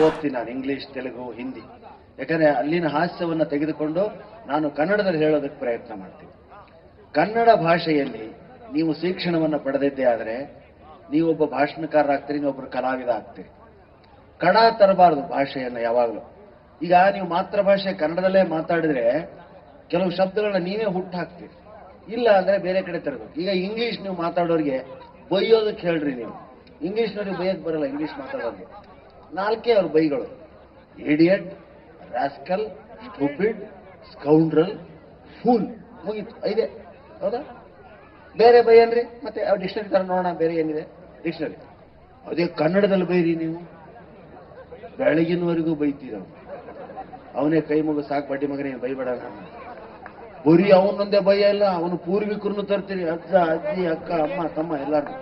ಓದ್ತೀನಿ ನಾನು, ಇಂಗ್ಲಿಷ್, ತೆಲುಗು, ಹಿಂದಿ. ಯಾಕಂದ್ರೆ ಅಲ್ಲಿನ ಹಾಸ್ಯವನ್ನು ತೆಗೆದುಕೊಂಡು ನಾನು ಕನ್ನಡದಲ್ಲಿ ಹೇಳೋದಕ್ಕೆ ಪ್ರಯತ್ನ ಮಾಡ್ತೀನಿ. ಕನ್ನಡ ಭಾಷೆಯಲ್ಲಿ ನೀವು ಶಿಕ್ಷಣವನ್ನು ಪಡೆದಿದ್ದೇ ಆದರೆ ನೀವೊಬ್ಬ ಭಾಷಣಕಾರರಾಗ್ತೀರಿ, ನೀವೊಬ್ಬರು ಕಲಾವಿದ ಆಗ್ತೀರಿ. ಕಡ ತರಬಾರದು ಭಾಷೆಯನ್ನು ಯಾವಾಗಲೂ. ಈಗ ನೀವು ಮಾತೃಭಾಷೆ ಕನ್ನಡದಲ್ಲೇ ಮಾತಾಡಿದ್ರೆ ಕೆಲವು ಶಬ್ದಗಳನ್ನ ನೀವೇ ಹುಟ್ಟು ಹಾಕ್ತೀರಿ, ಇಲ್ಲ ಅಂದ್ರೆ ಬೇರೆ ಕಡೆ ತರಬೇಕು. ಈಗ ಇಂಗ್ಲಿಷ್ ನೀವು ಮಾತಾಡೋರಿಗೆ ಬೈಯೋದಕ್ಕೆ ಹೇಳ್ರಿ ನೀವು, ಇಂಗ್ಲಿಷ್ನವ್ರಿಗೆ ಬೈಯಕ್ಕೆ ಬರಲ್ಲ. ಇಂಗ್ಲಿಷ್ ಮಾತಾಡೋರಿಗೆ ನಾಲ್ಕೇ ಅವ್ರ ಬೈಗಳು: idiot, rascal, stupid, scoundrel, fool. ಮುಗೀತು, ಐದೇ. ಹೌದಾ? ಬೇರೆ ಬೈಯನ್ರಿ ಮತ್ತೆ ಡಿಕ್ಷನರಿ ತರ ನೋಡೋಣ, ಬೇರೆ ಏನಿದೆ ಡಿಕ್ಷನರಿ. ಅದೇ ಕನ್ನಡದಲ್ಲಿ ಬೈರಿ ನೀವು, ಬೆಳಗಿನವರೆಗೂ ಬೈತೀರ. ಅವನೇ ಕೈ ಮುಗ ಸಾಕು, ಬಡ್ಡಿ ಮಗನೇ ಬೈಬೇಡ. ಬರೀ ಅವನೊಂದೇ ಭಯ ಇಲ್ಲ, ಅವನು ಪೂರ್ವಿಕರನ್ನು ತರ್ತೀರಿ, ಅಜ್ಜ, ಅಜ್ಜಿ, ಅಕ್ಕ, ಅಮ್ಮ, ತಮ್ಮ ಎಲ್ಲಾರು.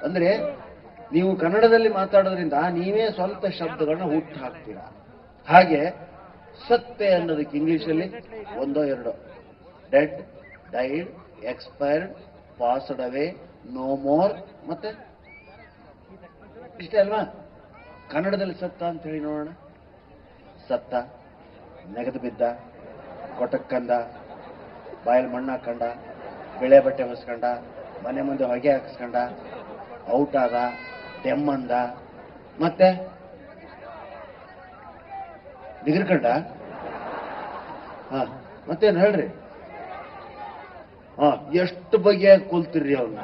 ಅಂದ್ರೆ ನೀವು ಕನ್ನಡದಲ್ಲಿ ಮಾತಾಡೋದ್ರಿಂದ ನೀವೇ ಸ್ವಂತ ಶಬ್ದಗಳನ್ನ ಹುಟ್ಟು ಹಾಕ್ತೀರಾ. ಹಾಗೆ ಸತ್ತೆ ಅನ್ನೋದಕ್ಕೆ ಇಂಗ್ಲಿಷಲ್ಲಿ ಒಂದೋ ಎರಡೋ: dead, died, expired, passed away, no more, ಮತ್ತೆ ಇಷ್ಟೇ ಅಲ್ವಾ? ಕನ್ನಡದಲ್ಲಿ ಸತ್ತ ಅಂತ ಹೇಳಿ ನೋಡೋಣ. ಸತ್ತ, ನೆಗೆದು ಬಿದ್ದ, ಕೊಟಕ್ಕಂದ, ಬಾಯಲ್ಲಿ ಮಣ್ಣು ಹಾಕೊಂಡ, ಬೆಳೆ ಬಟ್ಟೆ ಹೊಸ್ಕೊಂಡ, ಮನೆ ಮುಂದೆ ಹೊಗೆ ಹಾಕಿಸ್ಕೊಂಡ, ಔಟ್ ಆದ, ಡೆಮ್ಮಂದ, ಮತ್ತೆ ನಿಗರ್ಕಂಡ. ಮತ್ತೇನು ಹೇಳ್ರಿ? ಎಷ್ಟು ಬಗೆಯಾಗಿ ಕೊಲ್ತಿರ್ರಿ ಅವನ್ನ.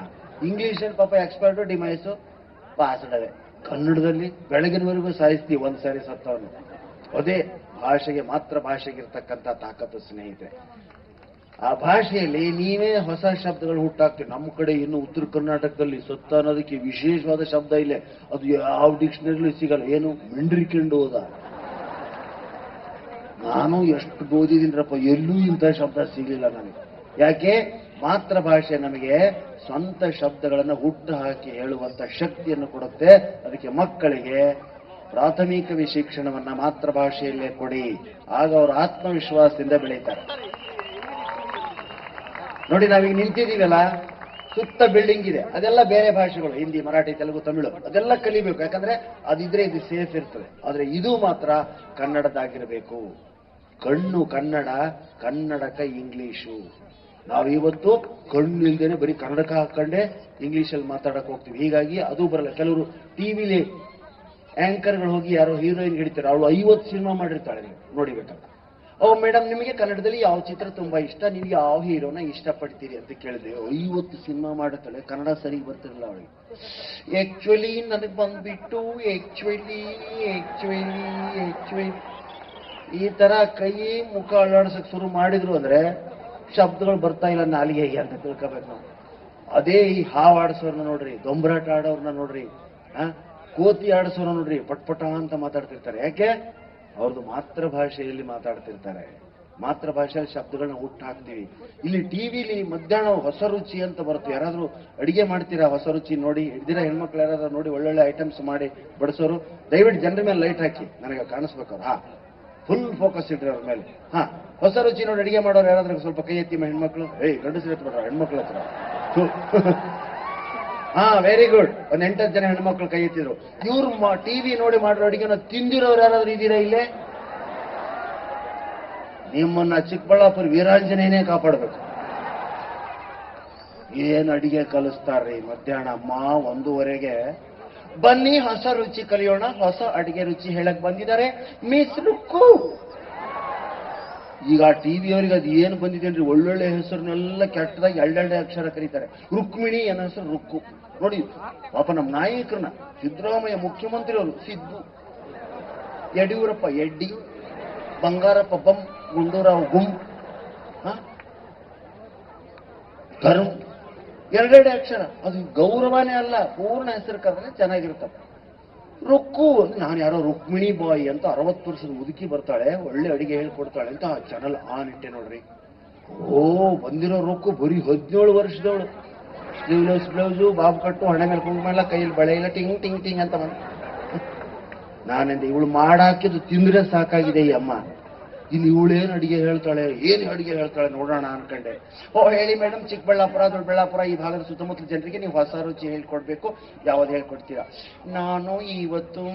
ಇಂಗ್ಲಿಷಲ್ಲಿ ಪಾಪ ಎಕ್ಸ್ಪರ್ಟು, ಡಿಮೈಸು, ಪಾಸ್ಡವೆ. ಕನ್ನಡದಲ್ಲಿ ಬೆಳಗಿನವರೆಗೂ ಸಾಯಿಸ್ತೀವಿ ಒಂದ್ಸಾರಿ ಸತ್ತವನು. ಅದೇ ಭಾಷೆಗೆ, ಮಾತ್ರ ಭಾಷೆಗಿರ್ತಕ್ಕಂಥ ತಾಕತ್ತು ಸ್ನೇಹಿತರೆ. ಆ ಭಾಷೆಯಲ್ಲಿ ನೀವೇ ಹೊಸ ಶಬ್ದಗಳು ಹುಟ್ಟಾಕ್ತೀವಿ. ನಮ್ಮ ಕಡೆ ಇನ್ನು ಉತ್ತರ ಕರ್ನಾಟಕದಲ್ಲಿ ಸತ್ತ ಅನ್ನೋದಕ್ಕೆ ವಿಶೇಷವಾದ ಶಬ್ದ ಇಲ್ಲೇ, ಅದು ಯಾವ ಡಿಕ್ಷನರಿಲೂ ಸಿಗಲ್ಲ. ಏನು? ಮಿಂಡ್ರಿಕೊಂಡು ಹೋದ. ನಾನು ಎಷ್ಟು ಓದಿದ್ದೀನಪ್ಪ, ಎಲ್ಲೂ ಇಂಥ ಶಬ್ದ ಸಿಗಲಿಲ್ಲ ನನಗೆ. ಯಾಕೆ? ಮಾತೃ ಭಾಷೆ ನಮಗೆ ಸ್ವಂತ ಶಬ್ದಗಳನ್ನು ಹುಟ್ಟು ಹಾಕಿ ಹೇಳುವಂತ ಶಕ್ತಿಯನ್ನು ಕೊಡುತ್ತೆ. ಅದಕ್ಕೆ ಮಕ್ಕಳಿಗೆ ಪ್ರಾಥಮಿಕ ಶಿಕ್ಷಣವನ್ನ ಮಾತೃಭಾಷೆಯಲ್ಲೇ ಕೊಡಿ, ಆಗ ಅವರು ಆತ್ಮವಿಶ್ವಾಸದಿಂದ ಬೆಳೀತಾರೆ. ನೋಡಿ, ನಾವೀಗ ನಿಂತಿದ್ದೀವಲ್ಲ, ಸುತ್ತ ಬಿಲ್ಡಿಂಗ್ ಇದೆ, ಅದೆಲ್ಲ ಬೇರೆ ಭಾಷೆಗಳು, ಹಿಂದಿ, ಮರಾಠಿ, ತೆಲುಗು, ತಮಿಳು, ಅದೆಲ್ಲ ಕಲಿಬೇಕು. ಯಾಕಂದ್ರೆ ಅದಿದ್ರೆ ಇದು ಸೇಫ್ ಇರ್ತದೆ. ಆದ್ರೆ ಇದು ಮಾತ್ರ ಕನ್ನಡದಾಗಿರಬೇಕು. ಕಣ್ಣು ಕನ್ನಡ, ಕನ್ನಡಕ ಇಂಗ್ಲಿಷು. ನಾವಿವತ್ತು ಕಣ್ಣು ಇಲ್ದೇನೆ ಬರೀ ಕನ್ನಡಕ ಹಾಕೊಂಡೆ ಇಂಗ್ಲಿಷಲ್ಲಿ ಮಾತಾಡಕ್ ಹೋಗ್ತೀವಿ. ಹೀಗಾಗಿ ಅದು ಬರಲ್ಲ. ಕೆಲವರು ಟಿವಿಲಿ ಆಂಕರ್ಗಳು ಹೋಗಿ ಯಾರೋ ಹೀರೋಯಿನ್ ಹಿಡಿತಾರೆ, ಅವಳು 50 ಸಿನಿಮಾ ಮಾಡಿರ್ತಾಳೆ, ನೀವು ನೋಡಿಬೇಕಲ್ಲ. ಮೇಡಮ್, ನಿಮಗೆ ಕನ್ನಡದಲ್ಲಿ ಯಾವ ಚಿತ್ರ ತುಂಬಾ ಇಷ್ಟ, ನೀವು ಯಾವ ಹೀರೋನ ಇಷ್ಟಪಡ್ತೀರಿ ಅಂತ ಕೇಳಿದೆ. 50 ಸಿನಿಮಾ ಮಾಡುತ್ತಾಳೆ, ಕನ್ನಡ ಸರಿ ಬರ್ತಿರಲ್ಲ ಅವಳಿಗೆ. ಆಕ್ಚುಲಿ ನನಗೆ ಬಂದ್ಬಿಟ್ಟು ಆಕ್ಚುಲಿ ಈ ತರ ಕೈ ಮುಖ ಅಲ್ಲಾಡ್ಸಕ್ ಶುರು ಮಾಡಿದ್ರು ಅಂದ್ರೆ ಶಬ್ದಗಳು ಬರ್ತಾ ಇಲ್ಲ ನಾಲಿಗೆಗೆ ಅಂತ ತಿಳ್ಕೋಬೇಕು ನಾವು. ಅದೇ ಈ ಹಾವು ಆಡಿಸೋರ್ನ ನೋಡ್ರಿ, ದೊಂಬರಾಟ ಆಡೋರ್ನ ನೋಡ್ರಿ, ಕೋತಿ ಆಡಿಸೋರ್ನ ನೋಡ್ರಿ, ಪಟ್ಪಟ ಅಂತ ಮಾತಾಡ್ತಿರ್ತಾರೆ. ಯಾಕೆ? ಅವ್ರದ್ದು ಮಾತೃಭಾಷೆಯಲ್ಲಿ ಮಾತಾಡ್ತಿರ್ತಾರೆ. ಮಾತೃಭಾಷೆಯಲ್ಲಿ ಶಬ್ದಗಳನ್ನ ಹುಟ್ಟು ಹಾಕ್ತೀವಿ. ಇಲ್ಲಿ ಟಿವಿಲಿ ಮಧ್ಯಾಹ್ನ ಹೊಸ ರುಚಿ ಅಂತ ಬರುತ್ತೆ. ಯಾರಾದ್ರೂ ಅಡಿಗೆ ಮಾಡ್ತೀರಾ? ಹೊಸ ರುಚಿ ನೋಡಿ ಹಿಡ್ದಿರ ಹೆಣ್ಮಕ್ಳು ಯಾರಾದ್ರೂ ನೋಡಿ ಒಳ್ಳೊಳ್ಳೆ ಐಟಮ್ಸ್ ಮಾಡಿ ಬಡಿಸೋರು, ದಯವಿಟ್ಟು ಜನರ ಮೇಲೆ ಲೈಟ್ ಹಾಕಿ, ನನಗೆ ಕಾಣಿಸ್ಬೇಕು. ಫುಲ್ ಫೋಕಸ್ ಇಡ್ರಿ ಅವ್ರ ಮೇಲೆ. ಹೊಸ ರುಚಿ ನೋಡಿ ಅಡಿಗೆ ಮಾಡೋರು ಯಾರಾದ್ರೂ ಸ್ವಲ್ಪ ಕೈ ಎತ್ತಿ ಹೆಣ್ಮಕ್ಳು. ಗಂಡಸರು ಎತ್ಬಿಡ್ರ ಹೆಣ್ಮಕ್ಳ ಹತ್ರ. Very good. ಒಂದ್ 8-10 ಜನ ಹೆಣ್ಮಕ್ಳು ಕೈ ಎತ್ತಿದ್ರು. ಇವ್ರು ಟಿವಿ ನೋಡಿ ಮಾಡಿರೋ ಅಡಿಗೆನ ತಿಂದಿರೋರು ಯಾರಾದ್ರೂ ಇದ್ದೀರಾ ಇಲ್ಲೇ? ನಿಮ್ಮನ್ನ ಚಿಕ್ಕಬಳ್ಳಾಪುರ ವೀರಾಂಜನೇಯನೇ ಕಾಪಾಡಬೇಕು. ಏನ್ ಅಡಿಗೆ ಕಲಿಸ್ತಾರ್ರಿ ಮಧ್ಯಾಹ್ನ 1:30ಗೆ. ಬನ್ನಿ ಹೊಸ ರುಚಿ ಕಲಿಯೋಣ, ಹೊಸ ಅಡಿಗೆ ರುಚಿ ಹೇಳಕ್ ಬಂದಿದ್ದಾರೆ ಮಿಸ್ ರುಕ್ಕು. ಈಗ ಟಿವಿಯವರಿಗೆ ಅದು ಏನು ಬಂದಿದ್ದೇನ್ರಿ, ಒಳ್ಳೊಳ್ಳೆ ಹೆಸರನ್ನೆಲ್ಲ ಕೆಟ್ಟದಾಗಿ 2 ಅಕ್ಷರ ಕರೀತಾರೆ. ರುಕ್ಮಿಣಿ ಅನ್ನೋ ಹೆಸರು ರುಕ್ಕು. ನೋಡಿ ಪಾಪ ನಮ್ಮ ನಾಯಕರನ್ನ, ಸಿದ್ದರಾಮಯ್ಯ ಮುಖ್ಯಮಂತ್ರಿ ಅವರು ಸಿದ್ದು, ಯಡಿಯೂರಪ್ಪ ಎಡ್ಡಿ, ಬಂಗಾರಪ್ಪ ಬಂ, ಗುಂಡೂರಾವ್ ಗುಂ, ಕರುಣ್, 2 ಅಕ್ಷರ. ಅದು ಗೌರವನೇ ಅಲ್ಲ, ಪೂರ್ಣ ಹೆಸರು ಕರೆದ್ರೆ ಚೆನ್ನಾಗಿರ್ತವೆ. ರುಕ್ಕು ನಾನು ಯಾರೋ ರುಕ್ಮಿಣಿ ಬಾಯಿ ಅಂತ 60 ವರ್ಷದ ಮುದುಕಿ ಬರ್ತಾಳೆ, ಒಳ್ಳೆ ಅಡಿಗೆ ಹೇಳ್ಕೊಡ್ತಾಳೆ ಅಂತ ಚಾನಲ್ ಆನ್ ಇಟ್ಟೆ ನೋಡ್ರಿ. ಬಂದಿರೋ ರುಕ್ಕು ಬರೀ 17 ವರ್ಷದವಳು. ಸ್ಲೀವ್ಲೆಸ್ ಬ್ಲೌಸು, ಬಾಬು ಕಟ್ಟು, ಹಣೆ ಮೇಲೆ ಕುಂಕುಮ ಇಲ್ಲ, ಕೈಯಲ್ಲಿ ಬಳೆ ಇಲ್ಲ, ಟಿಂಗ್ ಟಿಂಗ್ ಟಿಂಗ್ ಅಂತ ನಾನೆಂದ ಇವಳು ಮಾಡಾಕಿದ್ದು ತಿಂದ್ರೆ ಸಾಕಾಗಿದೆ ಈ ಅಮ್ಮ. ಇನ್ನು ಇವಳೇನು ಅಡಿಗೆ ಹೇಳ್ತಾಳೆ, ಏನು ಅಡಿಗೆ ಹೇಳ್ತಾಳೆ ನೋಡೋಣ ಅನ್ಕೊಂಡೆ. ಓ ಹೇಳಿ ಮೇಡಮ್, ಚಿಕ್ಕಬಳ್ಳಾಪುರ ದೊಡ್ಡಬಳ್ಳಾಪುರ ಈ ಭಾಗದ ಸುತ್ತಮುತ್ತಲ ಜನರಿಗೆ ನೀವು ಹೊಸ ರುಚಿ ಹೇಳ್ಕೊಡ್ಬೇಕು, ಯಾವ್ದು ಹೇಳ್ಕೊಡ್ತೀರಾ? ನಾನು ಇವತ್ತು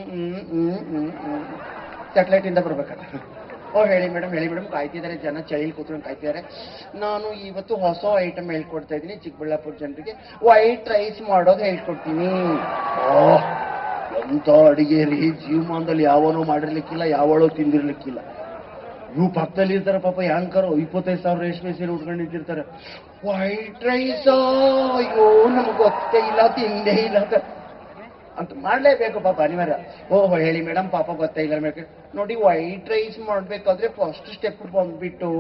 ಸ್ಯಾಟಲೈಟ್ ಇಂದ ಬರ್ಬೇಕಲ್ಲ. ಓ ಹೇಳಿ ಮೇಡಮ್ ಕಾಯ್ತಿದ್ದಾರೆ ಜನ, ಚಳಿಲಿ ಕೂತ್ಕೊಂಡು ಕಾಯ್ತಿದ್ದಾರೆ. ನಾನು ಇವತ್ತು ಹೊಸ ಐಟಮ್ ಹೇಳ್ಕೊಡ್ತಾ ಇದ್ದೀನಿ ಚಿಕ್ಕಬಳ್ಳಾಪುರ ಜನರಿಗೆ, ವೈಟ್ ರೈಸ್ ಮಾಡೋದು ಹೇಳ್ಕೊಡ್ತೀನಿ. ಓಹ್ ಎಂತ ಅಡಿಗೆ ರೀ, ಜೀವಮಾನದಲ್ಲಿ ಯಾವನೋ ಮಾಡಿರ್ಲಿಕ್ಕಿಲ್ಲ, ಯಾವಳೋ ತಿಂದಿರ್ಲಿಕ್ಕಿಲ್ಲ. ಇವು ಪಕ್ಕದಲ್ಲಿ ಇರ್ತಾರೆ ಪಾಪ, ಯಾಂಕರು 25,000 ರೇಷ್ಮೆ ಸೀರೆ ಉಟ್ಕೊಂಡು ನಿಂತಿರ್ತಾರೆ. ವೈಟ್ ರೈಸ್, ಅಯ್ಯೋ ನಮ್ಗೆ ಗೊತ್ತೇ ಇಲ್ಲ, ತಿಂದೇ ಇಲ್ಲ ಅಂತ ಮಾಡ್ಲೇಬೇಕು ಪಾಪ, ಅನಿವಾರ್ಯ. ಓಹೋ ಹೇಳಿ ಮೇಡಮ್, ಪಾಪ ಗೊತ್ತೇ ಇಲ್ಲ ಬೇಕು ನೋಡಿ. ವೈಟ್ ರೈಸ್ ಮಾಡ್ಬೇಕಾದ್ರೆ ಫಸ್ಟ್ ಸ್ಟೆಪ್ ಬಂದ್ಬಿಟ್ಟು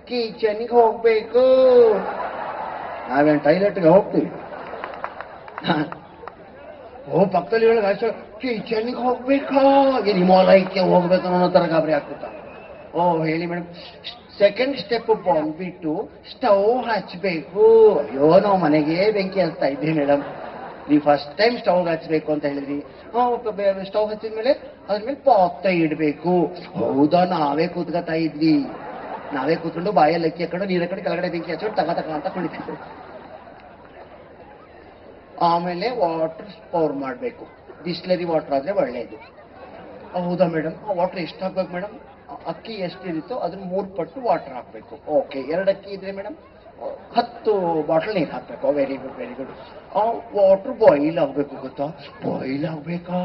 ಕಿಚನ್ಗೆ ಹೋಗ್ಬೇಕು. ನಾವೇನು ಟೈಲೆಟ್ಗೆ ಹೋಗ್ತೀವಿ? ಓ ಪಕ್ಕದಲ್ಲಿ ಹೇಳ ಕಿಚನ್ಗೆ ಹೋಗ್ಬೇಕಾ, ಹಿಮಾಲಯಕ್ಕೆ ಹೋಗ್ಬೇಕು ಅನ್ನೋ ತರ ಗಾಬರಿ ಆಗ್ತಿತ್ತ. ಓ ಹೇಳಿ ಮೇಡಮ್, ಸೆಕೆಂಡ್ ಸ್ಟೆಪ್ ಬಂದ್ಬಿಟ್ಟು ಸ್ಟವ್ ಹಚ್ಬೇಕು. ಅಯ್ಯೋ ನಾವು ಮನೆಗೆ ಬೆಂಕಿ ಹಚ್ತಾ ಇದ್ದೀವಿ ಮೇಡಮ್, ನೀವು ಫಸ್ಟ್ ಟೈಮ್ ಸ್ಟವ್ ಹಚ್ಬೇಕು ಅಂತ ಹೇಳಿದ್ರಿ. ಸ್ಟವ್ ಹಚ್ಚಿದ್ಮೇಲೆ ಅದ್ರ ಮೇಲೆ ಪಾತ್ರೆ ಇಡಬೇಕು. ಹೌದಾ, ನಾವೇ ಕೂತ್ಕೊತಾ ಇದ್ವಿ, ನಾವೇ ಕೂತ್ಕೊಂಡು ಬಾಯಲ್ಲಿ ಅಕ್ಕಿ ಹಾಕೊಂಡು ನೀರ ಕಡೆ ಕೆಳಗಡೆ ಬೆಂಕಿ ಹಚ್ಕೊಂಡು ತಗ ಅಂತ ಕುಣಿತಿದ್ವಿ. ಆಮೇಲೆ ವಾಟರ್ ಪೌರ್ ಮಾಡಬೇಕು, ಬಿಸ್ಲರಿ ವಾಟರ್ ಆದ್ರೆ ಒಳ್ಳೆಯದು. ಹೌದಾ ಮೇಡಮ್, ಆ ವಾಟರ್ ಎಷ್ಟು ಹಾಕ್ಬೇಕು ಮೇಡಮ್? ಅಕ್ಕಿ ಎಷ್ಟಿರುತ್ತೋ ಅದ್ರ 3 ಪಟ್ಟು ವಾಟರ್ ಹಾಕ್ಬೇಕು. ಓಕೆ, 2 ಅಕ್ಕಿ ಇದ್ರೆ ಮೇಡಮ್ 10 ಬಾಟಲ್ ನೀರು ಹಾಕ್ಬೇಕು. Very good very good. ಆ ವಾಟರ್ ಬಾಯ್ಲ್ ಆಗ್ಬೇಕು, ಗೊತ್ತಾ? ಬಾಯ್ಲ್ ಆಗ್ಬೇಕಾ?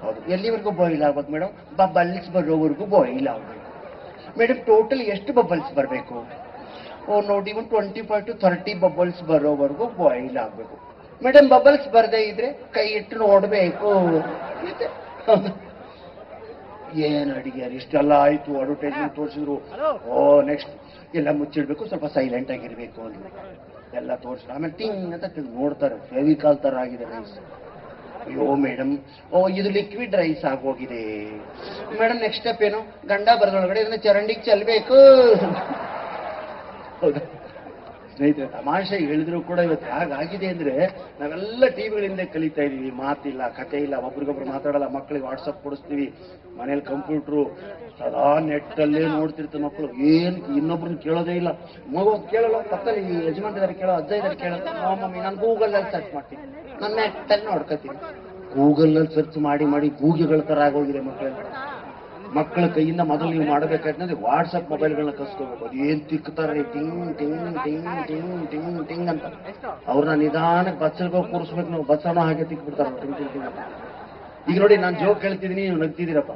ಹೌದು. ಎಲ್ಲಿವರೆಗೂ ಬಾಯ್ಲ್ ಆಗ್ಬೇಕು ಮೇಡಮ್? ಬಬಲ್ಸ್ ಬರೋವರೆಗೂ ಬಾಯ್ಲ್ ಆಗ್ಬೇಕು. ಮೇಡಮ್ ಟೋಟಲ್ ಎಷ್ಟು ಬಬಲ್ಸ್ ಬರಬೇಕು? ನೋಡಿ, 25 to 30 ಬಬಲ್ಸ್ ಬರೋವರೆಗೂ ಬಾಯ್ಲ್ ಆಗ್ಬೇಕು. ಮೇಡಮ್ ಬಬಲ್ಸ್ ಬರದೇ ಇದ್ರೆ ಕೈ ಇಟ್ಟು ನೋಡ್ಬೇಕು. ಏನ್ ಅಡಿಗೆ ಇಷ್ಟೆಲ್ಲ ಆಯ್ತು, ಅಡ್ವರ್ಟೈಸ್ಮೆಂಟ್ ತೋರಿಸಿದ್ರು. ಓ ನೆಕ್ಸ್ಟ್ ಎಲ್ಲ ಮುಚ್ಚಿಡ್ಬೇಕು, ಸ್ವಲ್ಪ ಸೈಲೆಂಟ್ ಆಗಿರ್ಬೇಕು ಅಂತ ಎಲ್ಲ ತೋರಿಸಿದ್ರು. ಆಮೇಲೆ ಟಿಂಗ್ ಅಂತ ನೋಡ್ತಾರೆ, ಫೆವಿಕಾಲ್ ತರ ಆಗಿದೆ ರೈಸ್. ಅಯ್ಯೋ ಮೇಡಮ್, ಇದು ಲಿಕ್ವಿಡ್ ರೈಸ್ ಆಗೋಗಿದೆ ಮೇಡಮ್. ನೆಕ್ಸ್ಟ್ ಸ್ಟೆಪ್ ಏನು? ಗಂಡ ಬರದೊಳಗಡೆ ಇದನ್ನ ಚರಂಡಿಗೆ ಚೆಲ್ಬೇಕು. ಹೌದಾ ಸ್ನೇಹಿತರೆ, ತಮಾಷೆ ಹೇಳಿದ್ರು ಕೂಡ ಇವತ್ತು ಹೇಗಾಗಿದೆ ಅಂದ್ರೆ, ನಾವೆಲ್ಲ ಟಿವಿಗಳಿಂದ ಕಲಿತಾ ಇದೀವಿ. ಮಾತಿಲ್ಲ, ಕತೆ ಇಲ್ಲ, ಒಬ್ರಿಗೊಬ್ರು ಮಾತಾಡಲ್ಲ, ಮಕ್ಕಳಿಗೆ ವಾಟ್ಸಪ್ ಕೊಡಿಸ್ತೀವಿ, ಮನೇಲಿ ಕಂಪ್ಯೂಟ್ರು, ಸದಾ ನೆಟ್ಟಲ್ಲೇ ನೋಡ್ತಿರ್ತಾರೆ ಮಕ್ಕಳು. ಏನ್ ಇನ್ನೊಬ್ರನ್ನ ಕೇಳೋದೇ ಇಲ್ಲ. ಮಗು ಕೇಳಲ್ಲ, ಪಕ್ಕದಲ್ಲಿ ಯಜಮಾನ್ ಇದಾರೆ ಕೇಳೋ, ಅಜ್ಜ ಇದಾರೆ ಕೇಳಲ್ಲ. ಮಮ್ಮಿ ನಾನು ಗೂಗಲ್ನಲ್ಲಿ ಸರ್ಚ್ ಮಾಡ್ತೀನಿ, ನಾನು ನೆಟ್ಟಲ್ಲಿ ನೋಡ್ಕೊತೀನಿ. ಗೂಗಲ್ನಲ್ಲಿ ಸರ್ಚ್ ಮಾಡಿ ಮಾಡಿ ಗೂಗಿಗಳ ತರ ಆಗೋಗಿದೆ ಮಕ್ಕಳೆಲ್ಲ. ಮಕ್ಕಳ ಕೈಯಿಂದ ಮೊದಲು ನೀವು ಮಾಡಬೇಕಾದ್ರೆ ವಾಟ್ಸಪ್ ಮೊಬೈಲ್ಗಳನ್ನ ಕಸ್ಕೋಬೇಕು. ಅದು ಏನ್ ತಿಕ್ತಾರೆ, ಟಿಂಗ್ ಟಿಂಗ್ ಟಿಂಗ್ ಟಿಂಗ್ ಟಿಂಗ್ ಟಿಂಗ್ ಅಂತ. ಅವ್ರನ್ನ ನಿಧಾನಕ್ಕೆ ಬಚ್ಚಲ್ಗೆ ಕೂರಿಸ್ಬೇಕು ನಾವು, ಬಚ್ಚನೋ ಹಾಗೆ ತಿಕ್ಬಿಡ್ತಾರೆ ಟಿಂಗ್ ಟಿಂಗ್ ಟಿಂಗ್ ಅಂತ. ಈಗ ನೋಡಿ, ನಾನು ಜೋಕ್ ಹೇಳ್ತಿದ್ದೀನಿ, ನೀವು ನಗ್ತಿದ್ದೀರಪ್ಪ.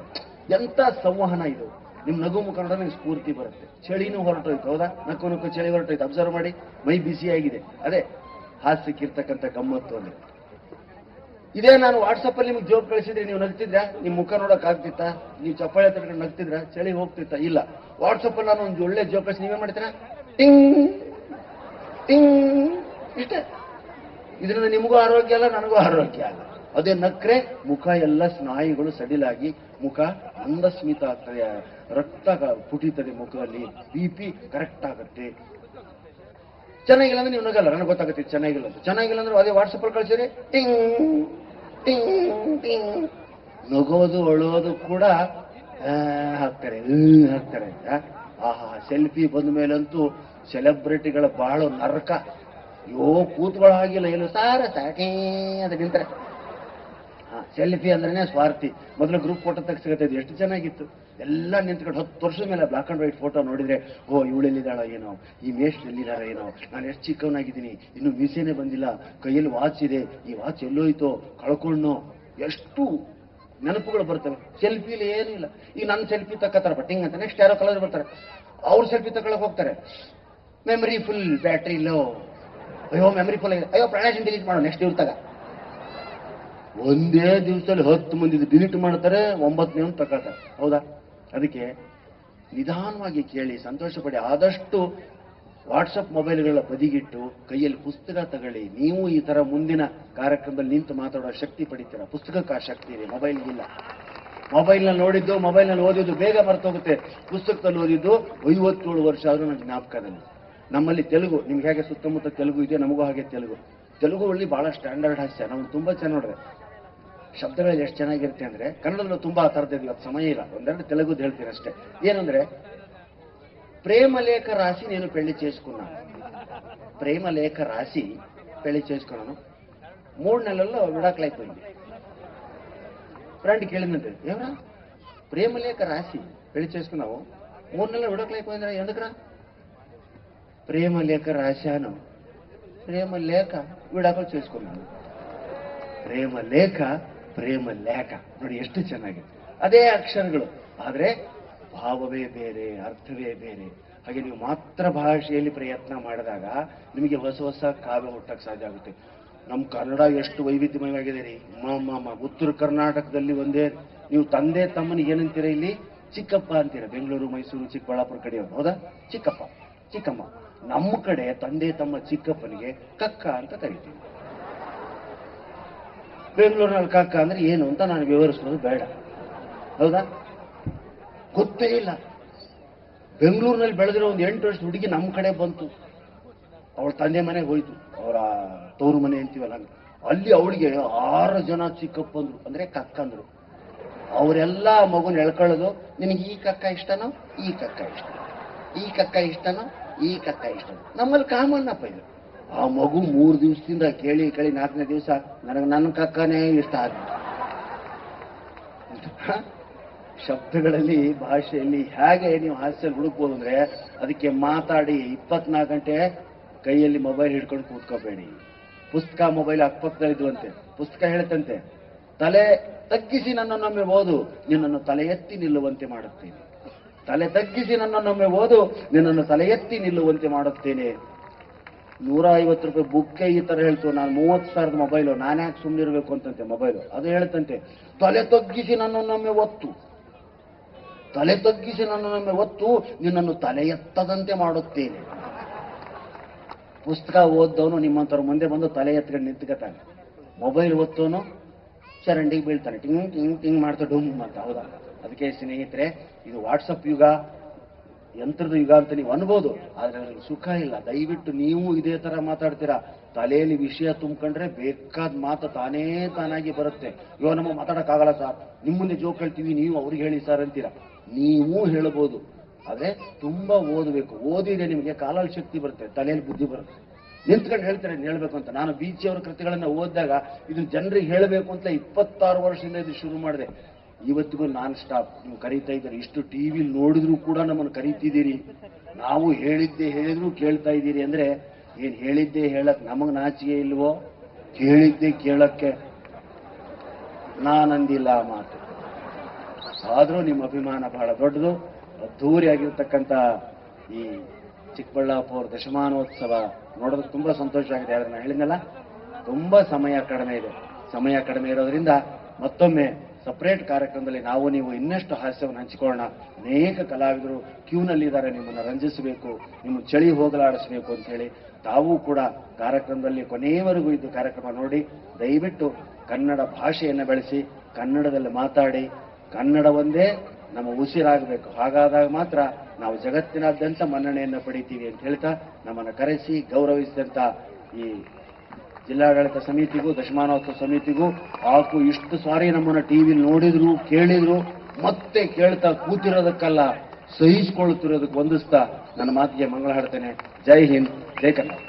ಎಂತ ಸಂವಹನ ಇದು! ನಿಮ್ ನಗು ಮುಖ ನೋಡಿದ್ರೆ ನಿಮ್ಗೆ ಸ್ಫೂರ್ತಿ ಬರುತ್ತೆ. ಚಳಿನೂ ಹೊರಟೋಯ್ತು, ಹೌದಾ? ನಕ್ಕು ಚಳಿ ಹೊರಟೋಯ್ತು. ಅಬ್ಸರ್ವ್ ಮಾಡಿ, ಮೈ ಬಿಸಿಯಾಗಿದೆ. ಅದೇ ಹಾಸ್ಯಕ್ಕಿರ್ತಕ್ಕಂಥ ಗಮ್ಮತ್ತು ಅಂದ್ರೆ ಇದೇ. ನಾನು ವಾಟ್ಸಪ್ ಅಲ್ಲಿ ನಿಮ್ಗೆ ಜೋಕ್ ಕಳಿಸಿದ್ರೆ ನೀವು ನಗ್ತಿದ್ರಾ? ನಿಮ್ ಮುಖ ನೋಡಕ್ ಆಗ್ತಿತ್ತಾ? ನೀವು ಚಪ್ಪಾಳೆ ತಡ್ಕೊಂಡು ನಗ್ತಿದ್ರಾ? ಚಳಿ ಹೋಗ್ತಿತ್ತ? ಇಲ್ಲ. ವಾಟ್ಸಪ್ ಅಲ್ಲಿ ನಾನು ಒಂದು ಒಳ್ಳೆ ಜೋಕ್ ಕಳಿಸಿ ನೀವೇ ಮಾಡ್ತೀರಾ? ಟಿಂಗ್ ಟಿಂಗ್ ಇಷ್ಟೇ. ಇದರಿಂದ ನಿಮಗೂ ಆರೋಗ್ಯ ಅಲ್ಲ, ನನಗೂ ಆರೋಗ್ಯ ಅಲ್ಲ. ಅದೇ ನಕ್ರೆ ಮುಖ ಎಲ್ಲ ಸ್ನಾಯುಗಳು ಸಡಿಲಾಗಿ ಮುಖ ಮಂದಸ್ಮಿತ ಆಗ್ತದೆ, ರಕ್ತ ಪುಟಿತದೆ ಮುಖದಲ್ಲಿ, BP ಕರೆಕ್ಟ್ ಆಗುತ್ತೆ. ಚೆನ್ನಾಗಿಲ್ಲ ಅಂದ್ರೆ ನೀವು ನಗಲ್ಲ, ನನಗೆ ಗೊತ್ತಾಗುತ್ತೆ ಚೆನ್ನಾಗಿಲ್ಲ ಅಂತ. ಚೆನ್ನಾಗಿಲ್ಲ ಅಂದ್ರೆ ಅದೇ ವಾಟ್ಸಪ್ ಅಲ್ಲಿ ಕಳಿಸಿದ್ರೆ ಟಿಂಗ್ ಟಿಂಗ್ ಟಿಂಗ್. ನಗೋದು ಅಳೋದು ಕೂಡ ಹಾಕ್ತಾರೆ, ಹಾಕ್ತಾರೆ. ಆಹಾ, ಸೆಲ್ಫಿ ಬಂದ ಮೇಲಂತೂ ಸೆಲೆಬ್ರಿಟಿಗಳ ಬಹಳ ನರಕ. ಯೋ ಕೂತ್ಗಳ ಹಾಗಿಲ್ಲ, ಎಲ್ಲೂ ಸಾರ ಸಾಕೇ ಅಂತ ನಿಂತಾರೆ. ಸೆಲ್ಫಿ ಅಂದ್ರೇನೆ ಸ್ವಾರ್ಥಿ. ಮೊದಲು ಗ್ರೂಪ್ ಫೋಟೋ ತೆಗೆಸಿಗತ್ತೆ, ಎಷ್ಟು ಚೆನ್ನಾಗಿತ್ತು. ಎಲ್ಲ ನಿಂತ್ಕೊಂಡು 10 ವರ್ಷದ ಮೇಲೆ ಬ್ಲಾಕ್ ಅಂಡ್ ವೈಟ್ ಫೋಟೋ ನೋಡಿದ್ರೆ, ಓ ಇವಳೆಲ್ಲಿದ್ದಾಳ ಏನೋ, ಈ ಮೇಸ್ಟ್ ಎಲ್ಲಿದ್ದಾರ ಏನೋ, ನಾನು ಎಷ್ಟು ಚಿಕ್ಕವನಾಗಿದ್ದೀನಿ, ಇನ್ನು ಮೀಸೆನೇ ಬಂದಿಲ್ಲ, ಕೈಯಲ್ಲಿ ವಾಚ್ ಇದೆ, ಈ ವಾಚ್ ಎಲ್ಲೋಯ್ತೋ, ಕಳ್ಕೊಂಡು ಎಷ್ಟು ನೆನಪುಗಳು ಬರ್ತವೆ. ಸೆಲ್ಫಿಲಿ ಏನೂ ಇಲ್ಲ. ಈಗ ನನ್ನ ಸೆಲ್ಫಿ ತಕ್ಕತ್ತಾರ ಬಟ್ಟಿಂಗ್ ಅಂತ, ನೆಕ್ಸ್ಟ್ ಯಾರೋ ಕಲರ್ ಬರ್ತಾರೆ, ಅವ್ರ ಸೆಲ್ಫಿ ತಗೊಳಕ್ ಹೋಗ್ತಾರೆ. Memory full, battery low. ಅಯ್ಯೋ ಮೆಮರಿ ಫುಲ್ ಆಗಿದೆ, ಅಯ್ಯೋ ಪ್ರಾಣೇಶನ್ ಡಿಲೀಟ್ ಮಾಡೋ, ನೆಕ್ಸ್ಟ್ ಇವ್ರ ತಗ. ಒಂದೇ ದಿವಸದಲ್ಲಿ 10 ಮಂದಿ ಡಿಲೀಟ್ ಮಾಡ್ತಾರೆ, 9ನೇ ತಗೊಳ್ತಾರೆ. ಹೌದಾ? ಅದಕ್ಕೆ ನಿಧಾನವಾಗಿ ಕೇಳಿ, ಸಂತೋಷ ಪಡಿ. ಆದಷ್ಟು ವಾಟ್ಸಪ್ ಮೊಬೈಲ್ಗಳ ಬದಿಗಿಟ್ಟು ಕೈಯಲ್ಲಿ ಪುಸ್ತಕ ತಗೊಳ್ಳಿ. ನೀವು ಈ ತರ ಮುಂದಿನ ಕಾರ್ಯಕ್ರಮದಲ್ಲಿ ನಿಂತು ಮಾತಾಡೋ ಶಕ್ತಿ ಪಡಿತೀರಾ. ಪುಸ್ತಕಕ್ಕೆ ಆ ಶಕ್ತಿ ಇದೆ, ಮೊಬೈಲ್ಗಿಲ್ಲ. ಮೊಬೈಲ್ನಲ್ಲಿ ನೋಡಿದ್ದು, ಮೊಬೈಲ್ನಲ್ಲಿ ಓದಿದ್ದು ಬೇಗ ಮರ್ತೋಗುತ್ತೆ. ಪುಸ್ತಕದಲ್ಲಿ ಓದಿದ್ದು 57 ವರ್ಷ ಆದ್ರೂ ನನಗೆ ಜ್ಞಾಪಕದಲ್ಲಿ. ನಮ್ಮಲ್ಲಿ ತೆಲುಗು, ನಿಮ್ಗೆ ಹೇಗೆ ಸುತ್ತಮುತ್ತ ತೆಲುಗು ಇದೆ, ನಮಗೂ ಹಾಗೆ ತೆಲುಗು ಅಲ್ಲಿ ಬಹಳ ಸ್ಟ್ಯಾಂಡರ್ಡ್ ಹಾಸ್ಯ. ನಾವು ತುಂಬಾ ಚೆನ್ನಾಗಿ ನೋಡ್ರೆ ಶಬ್ದಗಳಲ್ಲಿ ಎಷ್ಟು ಚೆನ್ನಾಗಿರುತ್ತೆ ಅಂದ್ರೆ, ಕನ್ನಡದಲ್ಲೂ ತುಂಬಾ ಆ ಥರದ್ದು ಇವತ್ತು ಸಮಯ ಇಲ್ಲ, ಒಂದೆರಡು ತೆಲುಗುದು ಹೇಳ್ತೀನಿ ಅಷ್ಟೇ. ఏంటంటే ప్రేమలేఖ రాసి నేను పెళ్లి చేసుకున్నాను. ప్రేమలేఖ రాసి పెళ్లి చేసుకున్నాను. 3 నెలల్లో విడాకులైపోయింది. ఫ్రెండ్ కేಳಿದಂತೆ, ఏమరా ప్రేమలేఖ రాసి పెళ్లి చేసుకున్నావు, 3 నెలల్లో విడాకులైపోయిందిరా, ఎందుకురా? ప్రేమలేఖ రాశాను, ప్రేమలేఖ విడాకులు చేసుకున్నాను. ಪ್ರೇಮಲೇಖ ಪ್ರೇಮಲೇಖ ನೋಡಿ ಎಷ್ಟು ಚೆನ್ನಾಗಿದೆ, ಅದೇ ಅಕ್ಷರಗಳು, ಆದರೆ ಭಾವವೇ ಬೇರೆ, ಅರ್ಥವೇ ಬೇರೆ. ಹಾಗೆ ನೀವು ಮಾತೃ ಭಾಷೆಯಲ್ಲಿ ಪ್ರಯತ್ನ ಮಾಡಿದಾಗ ನಿಮಗೆ ಹೊಸ ಹೊಸ ಕಾವ್ಯ ಹುಟ್ಟಕ್ಕೆ ಸಾಧ್ಯ ಆಗುತ್ತೆ. ನಮ್ಮ ಕನ್ನಡ ಎಷ್ಟು ವೈವಿಧ್ಯಮಯವಾಗಿದೆ ರೀ. ಉತ್ತರ ಕರ್ನಾಟಕದಲ್ಲಿ ಒಂದೇ, ನೀವು ತಂದೆ ತಮ್ಮನಿಗೆ ಏನಂತೀರ ಇಲ್ಲಿ? ಚಿಕ್ಕಪ್ಪ ಅಂತೀರ. ಬೆಂಗಳೂರು, ಮೈಸೂರು, ಚಿಕ್ಕಬಳ್ಳಾಪುರ ಕಡೆಯವರು, ಹೌದಾ? ಚಿಕ್ಕಪ್ಪ, ಚಿಕ್ಕಮ್ಮ. ನಮ್ಮ ಕಡೆ ತಂದೆ ತಮ್ಮ ಚಿಕ್ಕಪ್ಪನಿಗೆ ಕಕ್ಕ ಅಂತ ಕರಿತೀವಿ. ಬೆಂಗಳೂರಿನಲ್ಲಿ ಕಕ್ಕ ಅಂದ್ರೆ ಏನು ಅಂತ ನಾನು ವಿವರಿಸೋದು ಬೇಡ, ಹೌದಾ? ಗೊತ್ತೇ ಇಲ್ಲ. ಬೆಂಗಳೂರಿನಲ್ಲಿ ಬೆಳೆದಿರೋ ಒಂದು 8 ವರ್ಷದ ಹುಡುಗಿ ನಮ್ಮ ಕಡೆ ಬಂತು, ಅವಳ ತಂದೆ ಮನೆಗೆ ಹೋಯ್ತು, ಅವರ ತವರು ಮನೆ ಅಂತೀವಲ್ಲ, ಅಲ್ಲಿ ಅವಳಿಗೆ 6 ಜನ ಚಿಕ್ಕಪ್ಪಂದ್ರು, ಅಂದ್ರೆ ಕಕ್ಕಂದ್ರು. ಅವರೆಲ್ಲ ಮಗುನ ಎಳ್ಕೊಳ್ಳೋದು, ನಿನಗೆ ಈ ಕಕ್ಕ ಇಷ್ಟನೋ, ಈ ಕಕ್ಕ ಇಷ್ಟ, ಈ ಕಕ್ಕ ಇಷ್ಟನೋ, ಈ ಕಕ್ಕ ಇಷ್ಟನೋ. ನಮ್ಮಲ್ಲಿ ಕಾಮನ್ನಪ್ಪ ಇದು. ಆ ಮಗು 3 ದಿವಸದಿಂದ ಕೇಳಿ 4ನೇ ದಿವಸ ನನ್ನ ಕಕ್ಕನೇ ಇಷ್ಟ ಆದ. ಶಬ್ದಗಳಲ್ಲಿ, ಭಾಷೆಯಲ್ಲಿ ಹೇಗೆ ನೀವು ಹಾಸ್ಯ ಹುಡುಕ್ಬೋದು ಅಂದ್ರೆ, ಅದಕ್ಕೆ ಮಾತಾಡಿ 24 ಗಂಟೆ ಕೈಯಲ್ಲಿ ಮೊಬೈಲ್ ಹಿಡ್ಕೊಂಡು ಕೂತ್ಕೋಬೇಡಿ. ಪುಸ್ತಕ ಮೊಬೈಲ್ ಅಕ್ಕಪಕ್ಕದಲ್ಲಿದ್ದುವಂತೆ. ಪುಸ್ತಕ ಹೇಳ್ತಂತೆ, ತಲೆ ತಗ್ಗಿಸಿ ನನ್ನನ್ನೊಮ್ಮೆ ಓದು, ನಿನ್ನನ್ನು ತಲೆ ಎತ್ತಿ ನಿಲ್ಲುವಂತೆ ಮಾಡುತ್ತೇನೆ. ತಲೆ ತಗ್ಗಿಸಿ ನನ್ನನ್ನೊಮ್ಮೆ ಓದು, ನಿನ್ನನ್ನು ತಲೆ ಎತ್ತಿ ನಿಲ್ಲುವಂತೆ ಮಾಡುತ್ತೇನೆ. 150 ರೂಪಾಯಿ ಬುಕ್ಕೆ ಈ ತರ ಹೇಳ್ತು. ನಾನು 30,000 ಮೊಬೈಲು, ನಾನ್ಯಾಕೆ ಸುಮ್ಮನಿರ್ಬೇಕು ಅಂತಂತೆ ಮೊಬೈಲು. ಅದು ಹೇಳ್ತಂತೆ, ತಲೆ ತಗ್ಗಿಸಿ ನನ್ನನ್ನೊಮ್ಮೆ ಒತ್ತು, ತಲೆ ತಗ್ಗಿಸಿ ನನ್ನನ್ನೊಮ್ಮೆ ಒತ್ತು, ನಿನ್ನನ್ನು ತಲೆ ಎತ್ತದಂತೆ ಮಾಡುತ್ತೇನೆ. ಪುಸ್ತಕ ಓದ್ದವನು ನಿಮ್ಮಂಥವ್ರ ಮುಂದೆ ಬಂದು ತಲೆ ಎತ್ಕೊಂಡು ನಿಂತ್ಕೊತಾನೆ. ಮೊಬೈಲ್ ಓದ್ದವನು ಚರಂಡಿಗೆ ಬೀಳ್ತಾನೆ, ಟಿಂಗ್ ಟಿಂಗ್ ಟಿಂಗ್ ಮಾಡ್ತಾ ಡುಮ್ ಅಂತ, ಹೌದಾ? ಅದಕ್ಕೆ ಸ್ನೇಹಿತರೆ, ಇದು ವಾಟ್ಸಪ್ ಯುಗ, ಯಂತ್ರದ ಯುಗ ಅಂತ ನೀವು ಅನ್ಬೋದು, ಆದ್ರೆ ಅದ್ರಲ್ಲಿ ಸುಖ ಇಲ್ಲ. ದಯವಿಟ್ಟು ನೀವು ಇದೇ ತರ ಮಾತಾಡ್ತೀರಾ, ತಲೆಯಲ್ಲಿ ವಿಷಯ ತುಂಬಿಕೊಂಡ್ರೆ ಬೇಕಾದ ಮಾತು ತಾನಾಗಿ ಬರುತ್ತೆ. ಇವಾಗ ನಮ್ಮ ಮಾತಾಡಕ್ಕಾಗಲ್ಲ ಸರ್, ನಿಮ್ಮ ಮುಂದೆ ಜೋಕ್ ಹೇಳ್ತೀವಿ, ನೀವು ಅವ್ರಿಗೆ ಹೇಳಿ ಸರ್ ಅಂತೀರಾ. ನೀವು ಹೇಳ್ಬೋದು, ಆದ್ರೆ ತುಂಬಾ ಓದಬೇಕು. ಓದಿದ್ರೆ ನಿಮಗೆ ಕಾಲಲ್ಲಿ ಶಕ್ತಿ ಬರುತ್ತೆ, ತಲೆಯಲ್ಲಿ ಬುದ್ಧಿ ಬರುತ್ತೆ. ನಿಂತ್ಕೊಂಡು ಹೇಳ್ತಾರೆ ಹೇಳ್ಬೇಕು ಅಂತ. ನಾನು ಬೀಚಿಯವರ ಕೃತಿಗಳನ್ನ ಓದಿದಾಗ ಇದನ್ನ ಜನರಿಗೆ ಹೇಳಬೇಕು ಅಂತ 26 ವರ್ಷದಿಂದ ಇದು ಶುರು ಮಾಡಿದೆ. ಇವತ್ತಿಗೂ ನಾನ್ ಸ್ಟಾಪ್. ನೀವು ಕರೀತಾ ಇದ್ದೀರಿ, ಇಷ್ಟು ಟಿವಿ ನೋಡಿದ್ರು ಕೂಡ ನಮ್ಮನ್ನು ಕರೀತಿದ್ದೀರಿ. ನಾವು ಹೇಳಿದ್ರು ಕೇಳ್ತಾ ಇದ್ದೀರಿ ಅಂದ್ರೆ, ಏನ್ ಹೇಳಿದ್ದೆ ಹೇಳಕ್ ನಮಗ್ ನಾಚಿಕೆ ಇಲ್ವೋ? ಕೇಳಿದ್ದೆ ಕೇಳಕ್ಕೆ ನಾನಂದಿಲ್ಲ ಆ ಮಾತು. ಆದ್ರೂ ನಿಮ್ಮ ಅಭಿಮಾನ ಬಹಳ ದೊಡ್ಡದು. ಅದ್ಧೂರಿಯಾಗಿರ್ತಕ್ಕಂಥ ಈ ಚಿಕ್ಕಬಳ್ಳಾಪುರ ದಶಮಾನೋತ್ಸವ ನೋಡೋದಕ್ಕೆ ತುಂಬಾ ಸಂತೋಷ ಆಗಿದೆ. ಆದ್ರೆ ನಾನು ಹೇಳಿದ್ನಲ್ಲ, ತುಂಬಾ ಸಮಯ ಕಡಿಮೆ ಇದೆ. ಸಮಯ ಕಡಿಮೆ ಇರೋದ್ರಿಂದ ಮತ್ತೊಮ್ಮೆ ಸಪರೇಟ್ ಕಾರ್ಯಕ್ರಮದಲ್ಲಿ ನಾವು ನೀವು ಇನ್ನಷ್ಟು ಹಾಸ್ಯವನ್ನು ಹಂಚಿಕೊಳ್ಳೋಣ. ಅನೇಕ ಕಲಾವಿದರು ಕ್ಯೂನಲ್ಲಿದ್ದಾರೆ, ನಿಮ್ಮನ್ನು ರಂಜಿಸಬೇಕು, ನಿಮ್ಮ ಚಳಿ ಹೋಗಲಾಡಿಸಬೇಕು ಅಂತ ಹೇಳಿ. ತಾವೂ ಕೂಡ ಕಾರ್ಯಕ್ರಮದಲ್ಲಿ ಕೊನೆಯವರೆಗೂ ಇದ್ದು ಕಾರ್ಯಕ್ರಮ ನೋಡಿ, ದಯವಿಟ್ಟು ಕನ್ನಡ ಭಾಷೆಯನ್ನು ಬೆಳೆಸಿ, ಕನ್ನಡದಲ್ಲಿ ಮಾತಾಡಿ. ಕನ್ನಡ ಒಂದೇ ನಮ್ಮ ಉಸಿರಾಗಬೇಕು. ಹಾಗಾದಾಗ ಮಾತ್ರ ನಾವು ಜಗತ್ತಿನಾದ್ಯಂತ ಮನ್ನಣೆಯನ್ನು ಪಡಿತೀವಿ ಅಂತ ಹೇಳ್ತಾ, ನಮ್ಮನ್ನು ಕರೆಸಿ ಗೌರವಿಸಿದಂತ ಈ ಜಿಲ್ಲಾಡಳಿತ ಸಮಿತಿಗೂ, ದಶಮಾನೋತ್ಸವ ಸಮಿತಿಗೂ, ಆಕು ಇಷ್ಟು ಸಾರಿ ನಮ್ಮನ್ನ ಟಿವಿ ನೋಡಿದ್ರು, ಕೇಳಿದ್ರು, ಮತ್ತೆ ಕೇಳ್ತಾ ಕೂತಿರೋದಕ್ಕಲ್ಲ, ಸಹಿಸಿಕೊಳ್ಳುತ್ತಿರೋದಕ್ಕೆ ವಂದಿಸ್ತಾ ನನ್ನ ಮಾತಿಗೆ ಮಂಗಳ ಹಾಡ್ತೇನೆ. ಜೈ ಹಿಂದ್, ಜೈ ಕನ್ನಡ.